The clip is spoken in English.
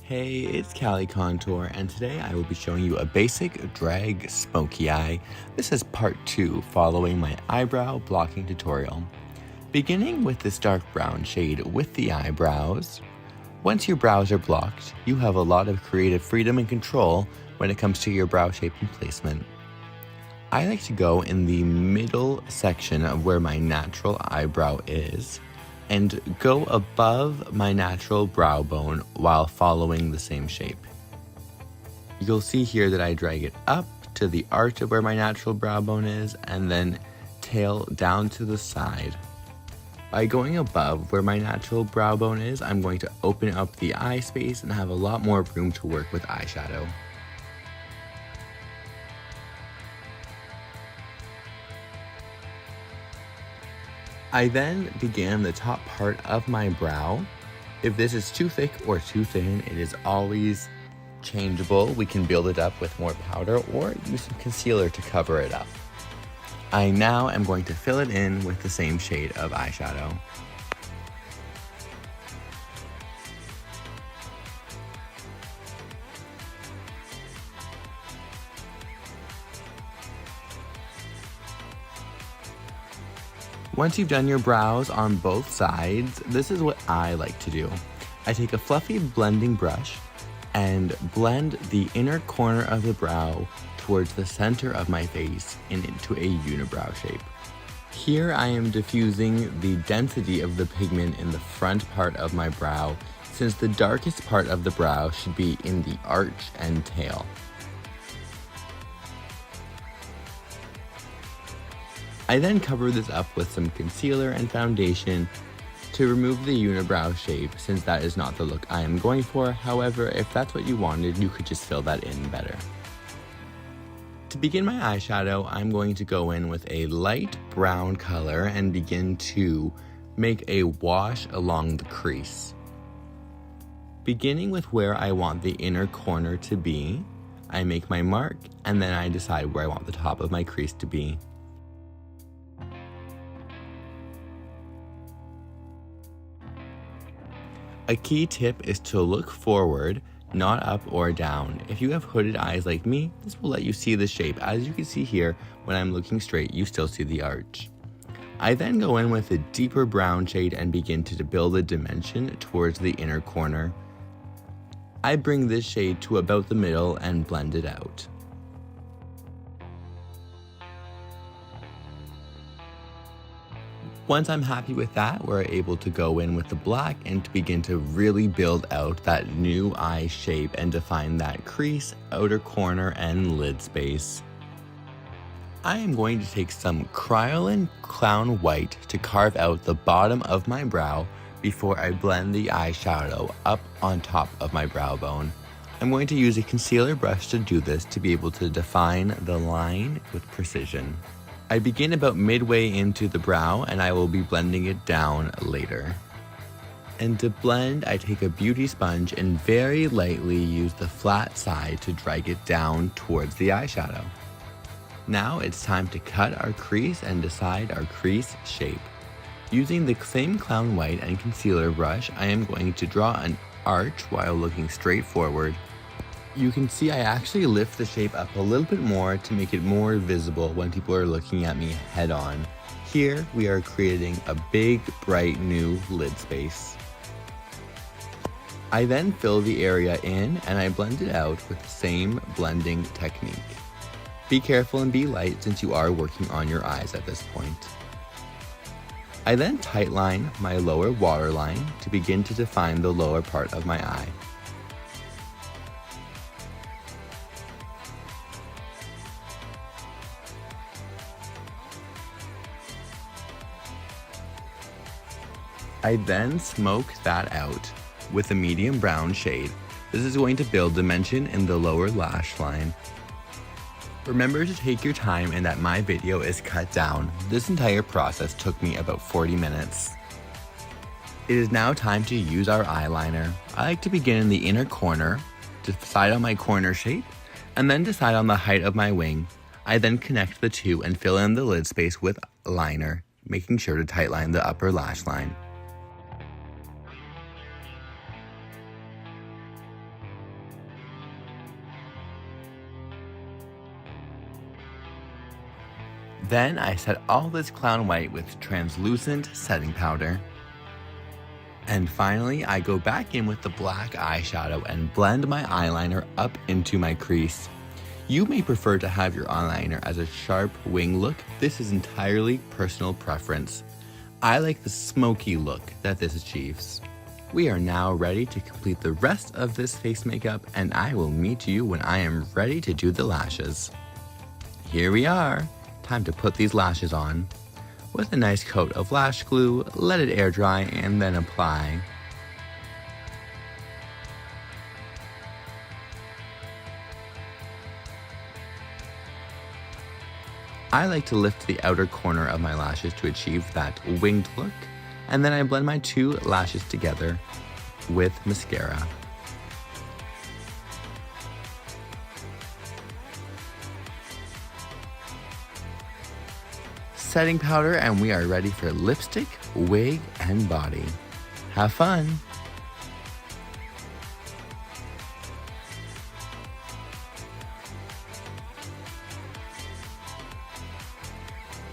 Hey, it's Cali Contour, and today I will be showing you a basic drag smoky eye. This is part 2 following my eyebrow blocking tutorial. Beginning with this dark brown shade with the eyebrows. Once your brows are blocked, you have a lot of creative freedom and control when it comes to your brow shape and placement. I like to go in the middle section of where my natural eyebrow is and go above my natural brow bone while following the same shape. You'll see here that I drag it up to the arch of where my natural brow bone is and then tail down to the side. By going above where my natural brow bone is, I'm going to open up the eye space and have a lot more room to work with eyeshadow. I then began the top part of my brow. If this is too thick or too thin, it is always changeable. We can build it up with more powder or use some concealer to cover it up. I now am going to fill it in with the same shade of eyeshadow. Once you've done your brows on both sides, this is what I like to do. I take a fluffy blending brush and blend the inner corner of the brow towards the center of my face and into a unibrow shape. Here I am diffusing the density of the pigment in the front part of my brow, since the darkest part of the brow should be in the arch and tail. I then cover this up with some concealer and foundation to remove the unibrow shape, since that is not the look I am going for. However, if that's what you wanted, you could just fill that in better. To begin my eyeshadow, I'm going to go in with a light brown color and begin to make a wash along the crease. Beginning with where I want the inner corner to be, I make my mark and then I decide where I want the top of my crease to be. A key tip is to look forward, not up or down. If you have hooded eyes like me, this will let you see the shape. As you can see here, when I'm looking straight, you still see the arch. I then go in with a deeper brown shade and begin to build a dimension towards the inner corner. I bring this shade to about the middle and blend it out. Once I'm happy with that, we're able to go in with the black and to begin to really build out that new eye shape and define that crease, outer corner, and lid space. I am going to take some Kryolan Clown White to carve out the bottom of my brow before I blend the eyeshadow up on top of my brow bone. I'm going to use a concealer brush to do this to be able to define the line with precision. I begin about midway into the brow and I will be blending it down later. And to blend, I take a beauty sponge and very lightly use the flat side to drag it down towards the eyeshadow. Now it's time to cut our crease and decide our crease shape. Using the same Clown White and concealer brush, I am going to draw an arch while looking straight forward. You can see I actually lift the shape up a little bit more to make it more visible when people are looking at me head on. Here we are creating a big, bright new lid space. I then fill the area in and I blend it out with the same blending technique. Be careful and be light since you are working on your eyes at this point. I then tightline my lower waterline to begin to define the lower part of my eye. I then smoke that out with a medium brown shade. This is going to build dimension in the lower lash line. Remember to take your time and that my video is cut down. This entire process took me about 40 minutes. It is now time to use our eyeliner. I like to begin in the inner corner, decide on my corner shape, and then decide on the height of my wing. I then connect the two and fill in the lid space with liner, making sure to tightline the upper lash line. Then I set all this clown white with translucent setting powder. And finally, I go back in with the black eyeshadow and blend my eyeliner up into my crease. You may prefer to have your eyeliner as a sharp wing look. This is entirely personal preference. I like the smoky look that this achieves. We are now ready to complete the rest of this face makeup, and I will meet you when I am ready to do the lashes. Here we are. Time to put these lashes on. With a nice coat of lash glue, let it air dry and then apply. I like to lift the outer corner of my lashes to achieve that winged look, and then I blend my two lashes together with mascara. Setting powder, and we are ready for lipstick, wig, and body. Have fun!